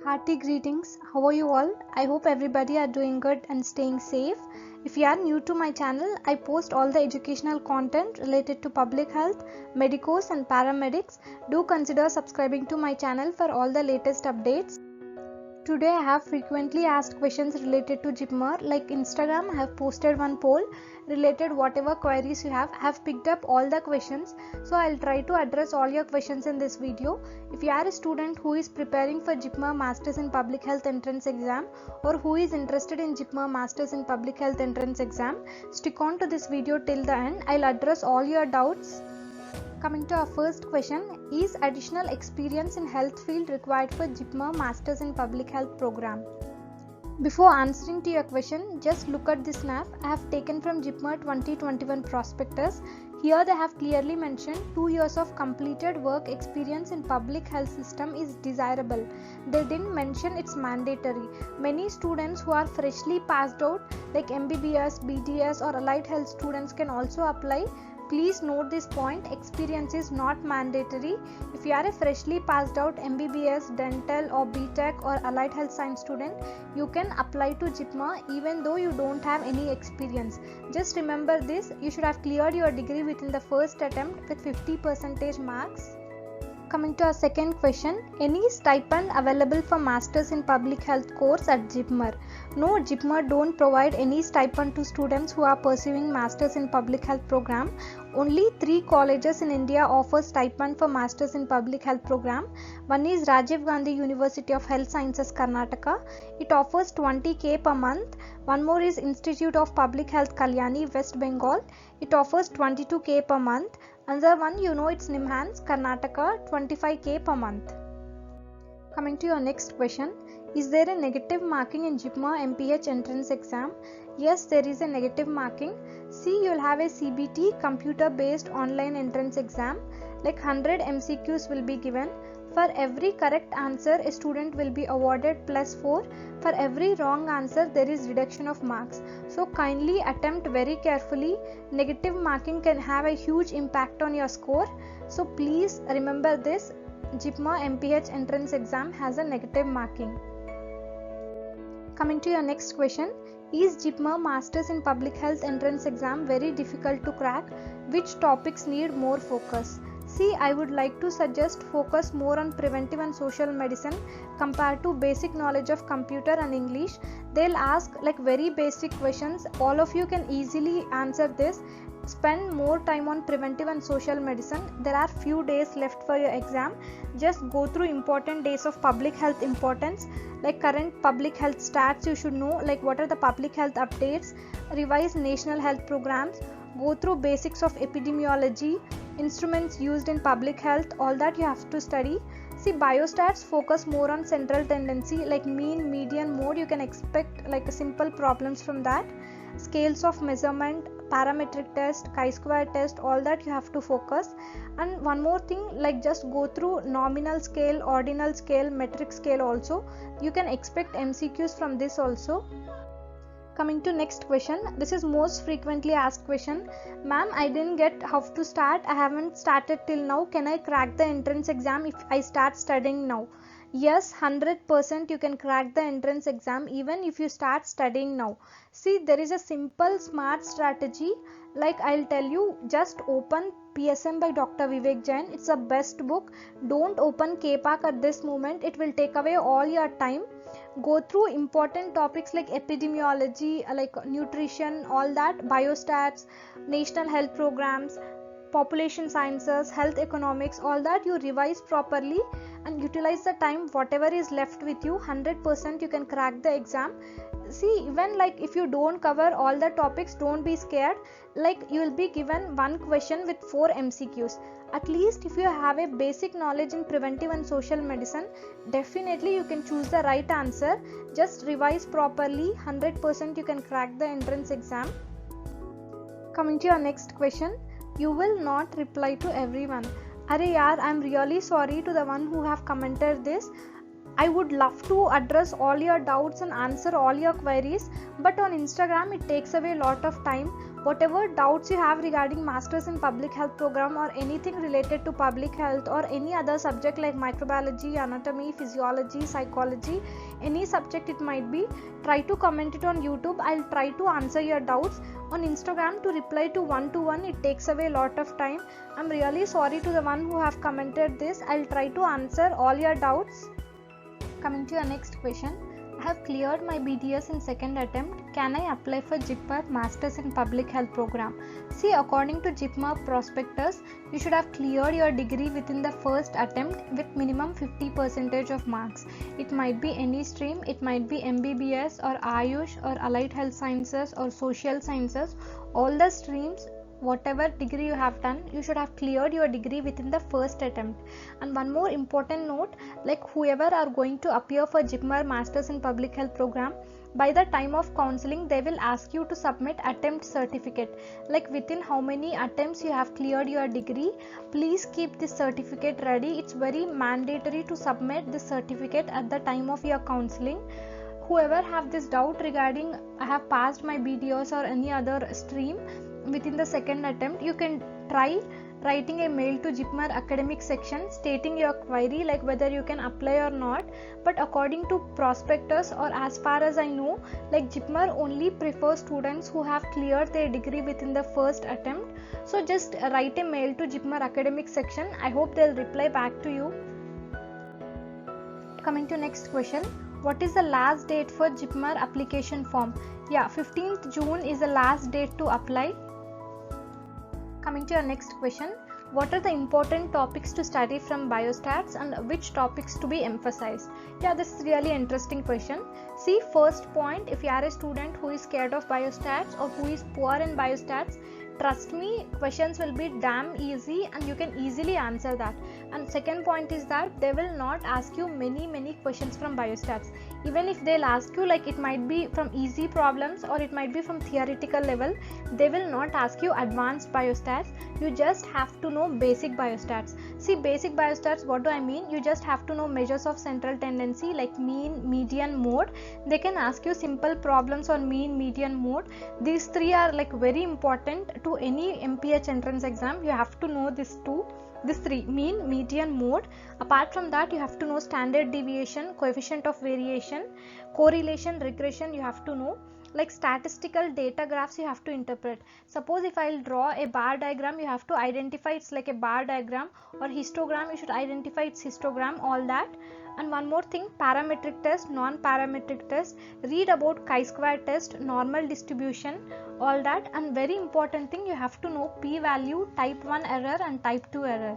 Hearty greetings. How are you all? I hope everybody are doing good and staying safe. If you are new to my channel, I post all the educational content related to public health, medicos and paramedics. Do consider subscribing to my channel for all the latest updates. Today I have frequently asked questions related to JIPMER. Like Instagram, I have posted one poll related whatever queries you have. I have picked up all the questions, so I'll try to address all your questions in this video. If you are a student who is preparing for JIPMER Masters in Public Health Entrance Exam or who is interested in JIPMER Masters in Public Health Entrance Exam, stick on to this video till the end. I'll address all your doubts. Coming to our first question, is additional experience in health field required for JIPMER Masters in Public Health program? Before answering to your question, just look at this snap I have taken from JIPMER 2021 prospectus. Here they have clearly mentioned 2 years of completed work experience in public health system is desirable. They didn't mention it's mandatory. Many students who are freshly passed out like MBBS, BDS or allied health students can also apply. Please note this point, experience is not mandatory. If you are a freshly passed out MBBS, dental or BTech or allied health science student, you can apply to JIPMER even though you don't have any experience. Just remember this, you should have cleared your degree within the first attempt with 50% marks. Coming to our second question, any stipend available for Masters in Public Health course at JIPMER? No, JIPMER don't provide any stipend to students who are pursuing Masters in Public Health program. Only 3 colleges in India offer stipend for Masters in Public Health program. One is Rajiv Gandhi University of Health Sciences, Karnataka. It offers 20k per month. One more is Institute of Public Health, Kalyani, West Bengal. It offers 22k per month. Another one, it's NIMHANS, Karnataka, 25k per month. Coming to your next question, is there a negative marking in JIPMER MPH entrance exam? Yes, there is a negative marking. See, you'll have a CBT, computer based online entrance exam. Like 100 MCQs will be given. For every correct answer, a student will be awarded +4. For every wrong answer, there is reduction of marks. So kindly attempt very carefully. Negative marking can have a huge impact on your score. So please remember this. JIPMER MPH entrance exam has a negative marking. Coming to your next question, is JIPMER Masters in Public Health entrance exam very difficult to crack? Which topics need more focus? See, I would like to suggest focus more on preventive and social medicine compared to basic knowledge of computer and English. They'll ask like very basic questions. All of you can easily answer this. Spend more time on preventive and social medicine. There are few days left for your exam. Just go through important days of public health importance, like current public health stats you should know, like what are the public health updates, revise national health programs, go through basics of epidemiology, instruments used in public health, all that you have to study. See, biostats focus more on central tendency like mean, median, mode. You can expect like simple problems from that. Scales of measurement, parametric test, chi-square test, all that you have to focus. And one more thing, like just go through nominal scale, ordinal scale, metric scale also. You can expect MCQs from this also. Coming to next question, this is most frequently asked question. Ma'am, I didn't get how to start. I haven't started till now. Can I crack the entrance exam if I start studying now? Yes, 100% you can crack the entrance exam even if you start studying now. See, there is a simple smart strategy. Like I'll tell you, just open PSM by Dr. Vivek Jain. It's the best book. Don't open KPAC at this moment. It will take away all your time. Go through important topics like epidemiology, like nutrition, all that, biostats, national health programs, population sciences, health economics, all that you revise properly and utilize the time whatever is left with you. 100% you can crack the exam. See, even like if you don't cover all the topics, don't be scared. Like you will be given one question with 4 MCQs. At least if you have a basic knowledge in preventive and social medicine, definitely you can choose the right answer. Just revise properly. 100% you can crack the entrance exam. Coming to your next question, you will not reply to everyone. Arey yaar, I am really sorry to the one who have commented this. I would love to address all your doubts and answer all your queries, but on Instagram it takes away a lot of time. Whatever doubts you have regarding Masters in Public Health program or anything related to public health or any other subject like microbiology, anatomy, physiology, psychology, any subject it might be, try to comment it on YouTube. I'll try to answer your doubts. On Instagram, to reply to one, it takes away a lot of time. I'm really sorry to the one who have commented this. I'll try to answer all your doubts. Coming to your next question, I have cleared my BDS in second attempt. Can I apply for JIPMER Masters in Public Health program? See, according to JIPMER prospectus, you should have cleared your degree within the first attempt with minimum 50% of marks. It might be any stream, it might be MBBS or Ayush or Allied Health Sciences or Social Sciences. All the streams, whatever degree you have done, you should have cleared your degree within the first attempt. And one more important note, like whoever are going to appear for JIPMER Masters in Public Health program, by the time of counseling they will ask you to submit attempt certificate, like within how many attempts you have cleared your degree. Please keep this certificate ready. It's very mandatory to submit this certificate at the time of your counseling. Whoever have this doubt regarding I have passed my BDOs or any other stream within the second attempt, you can try writing a mail to JIPMER academic section stating your query, like whether you can apply or not. But according to prospectus, or as far as I know, like JIPMER only prefers students who have cleared their degree within the first attempt. So just write a mail to JIPMER academic section. I hope they'll reply back to you. Coming to next question, what is the last date for JIPMER application form? Yeah, 15th June is the last date to apply. Coming to your next question, what are the important topics to study from biostats and which topics to be emphasized? Yeah, this is really interesting question. See, first point, if you are a student who is scared of biostats or who is poor in biostats, trust me, questions will be damn easy and you can easily answer that. And second point is that they will not ask you many questions from biostats. Even if they'll ask you, like it might be from easy problems or it might be from theoretical level, they will not ask you advanced biostats. You just have to know basic biostats. See, basic biostats, what do I mean? You just have to know measures of central tendency like mean, median, mode. They can ask you simple problems on mean, median, mode. These three are like very important to any MPH entrance exam. You have to know these three, mean, median, mode. Apart from that, you have to know standard deviation, coefficient of variation, correlation, regression, you have to know. Like statistical data graphs you have to interpret. Suppose if I'll draw a bar diagram, you have to identify it's like a bar diagram, or histogram, you should identify its histogram, all that. And one more thing, parametric test, non-parametric test, read about chi-square test, normal distribution, all that. And very important thing, you have to know p-value, type 1 error and type 2 error.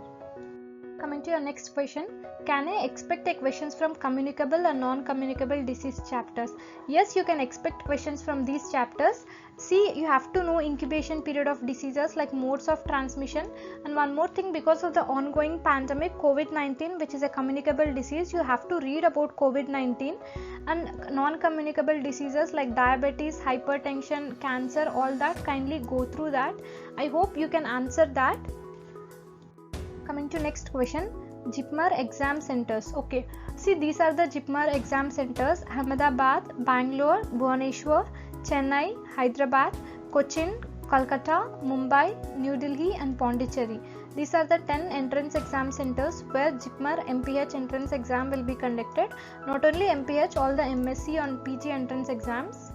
Coming to your next question, can I expect questions from communicable and non-communicable disease chapters? Yes, you can expect questions from these chapters. See, you have to know incubation period of diseases like modes of transmission. And one more thing, because of the ongoing pandemic COVID-19, which is a communicable disease, you have to read about COVID-19. And non-communicable diseases like diabetes, hypertension, cancer, all that, kindly go through that. I hope you can answer that. Coming to next question, JIPMER exam centers. Okay, see, these are the JIPMER exam centers: Ahmedabad, Bangalore, Bhubaneswar, Chennai, Hyderabad, Cochin, Kolkata, Mumbai, New Delhi and Pondicherry. These are the 10 entrance exam centers where JIPMER MPH entrance exam will be conducted. Not only MPH, all the MSc and PG entrance exams.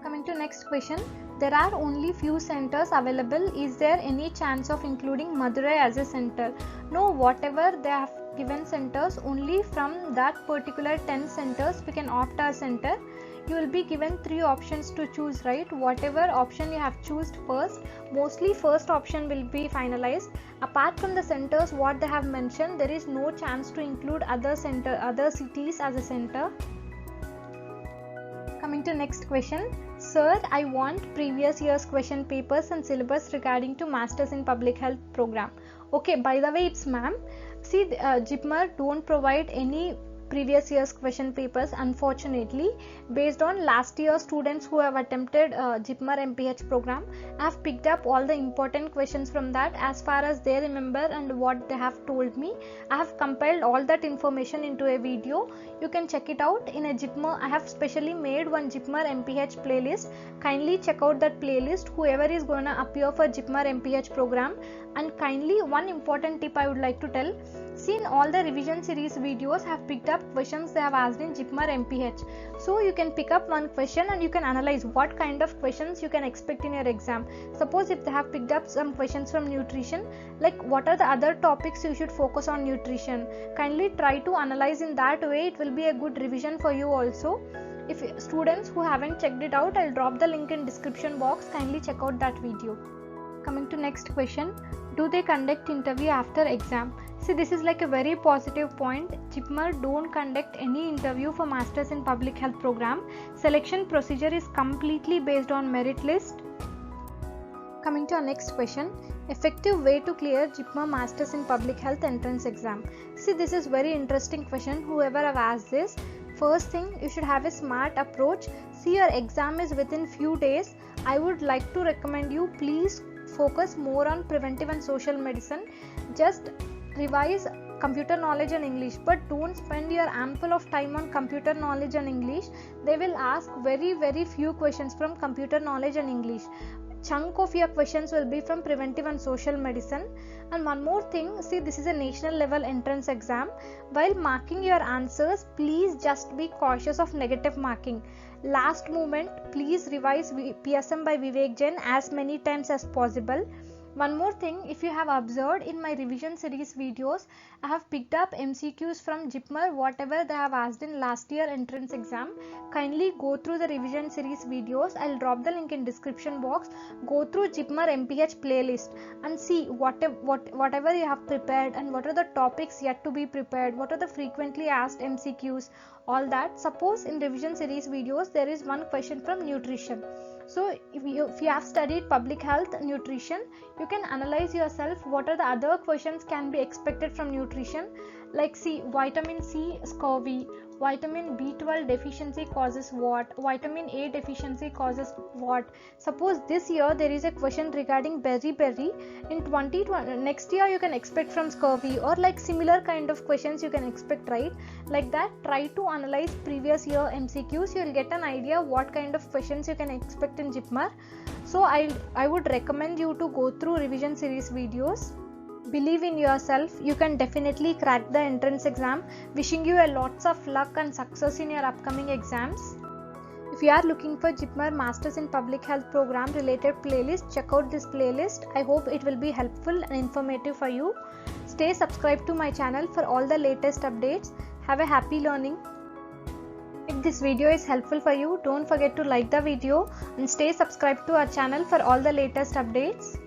Coming to next question, there are only few centers available. Is there any chance of including Madurai as a center? No, whatever they have given centers, only from that particular 10 centers we can opt our center. You will be given 3 options to choose, right? Whatever option you have choose first, mostly first option will be finalized. Apart from the centers what they have mentioned, there is no chance to include other cities as a center. Coming to next question, sir, I want previous year's question papers and syllabus regarding to Masters in Public Health program. Okay, by the way, it's ma'am. See, JIPMER don't provide any previous year's question papers, unfortunately. Based on last year's students who have attempted JIPMER MPH program, I have picked up all the important questions from that as far as they remember and what they have told me. I have compiled all that information into a video. You can check it out in a JIPMER. I have specially made one JIPMER MPH playlist. Kindly check out that playlist, whoever is going to appear for JIPMER MPH program. And kindly, one important tip I would like to tell, see, in all the revision series videos I have picked up questions they have asked in JIPMER MPH. So you can pick up one question and you can analyze what kind of questions you can expect in your exam. Suppose if they have picked up some questions from nutrition, like what are the other topics you should focus on nutrition, kindly try to analyze in that way. It will be a good revision for you also. If students who haven't checked it out, I'll drop the link in description box. Kindly check out that video. Coming to next question, do they conduct interview after exam? See, this is like a very positive point. JIPMER don't conduct any interview for Masters in Public Health program. Selection procedure is completely based on merit list. Coming to our next question, effective way to clear JIPMER Masters in Public Health entrance exam. See, this is very interesting question. Whoever have asked this, first thing, you should have a smart approach. See, your exam is within few days. I would like to recommend you, please focus more on preventive and social medicine. Just revise computer knowledge and English, but don't spend your ample of time on computer knowledge and English. They will ask very few questions from computer knowledge and English. Chunk of your questions will be from preventive and social medicine. And one more thing, see, this is a national level entrance exam. While marking your answers, please just be cautious of negative marking. Last moment, please revise PSM by Vivek Jain as many times as possible. One more thing, if you have observed in my revision series videos, I have picked up MCQs from JIPMER, whatever they have asked in last year entrance exam. Kindly go through the revision series videos. I'll drop the link in description box. Go through JIPMER MPH playlist and see whatever you have prepared and what are the topics yet to be prepared, what are the frequently asked MCQs, all that. Suppose in revision series videos there is one question from nutrition. So if you have studied public health nutrition, you can analyze yourself what are the other questions can be expected from nutrition. Like, see, vitamin C scurvy, vitamin B12 deficiency causes what, vitamin A deficiency causes what. Suppose this year there is a question regarding beriberi, in 2020 next year you can expect from scurvy, or like similar kind of questions you can expect, right? Like that, try to analyze previous year MCQs. You will get an idea what kind of questions you can expect in JIPMER. So I would recommend you to go through revision series videos. Believe in yourself, you can definitely crack the entrance exam. Wishing you a lots of luck and success in your upcoming exams. If you are looking for JIPMER Masters in Public Health program related playlist, check out this playlist. I hope it will be helpful and informative for you. Stay subscribed to my channel for all the latest updates. Have a happy learning. If this video is helpful for you, don't forget to like the video and stay subscribed to our channel for all the latest updates.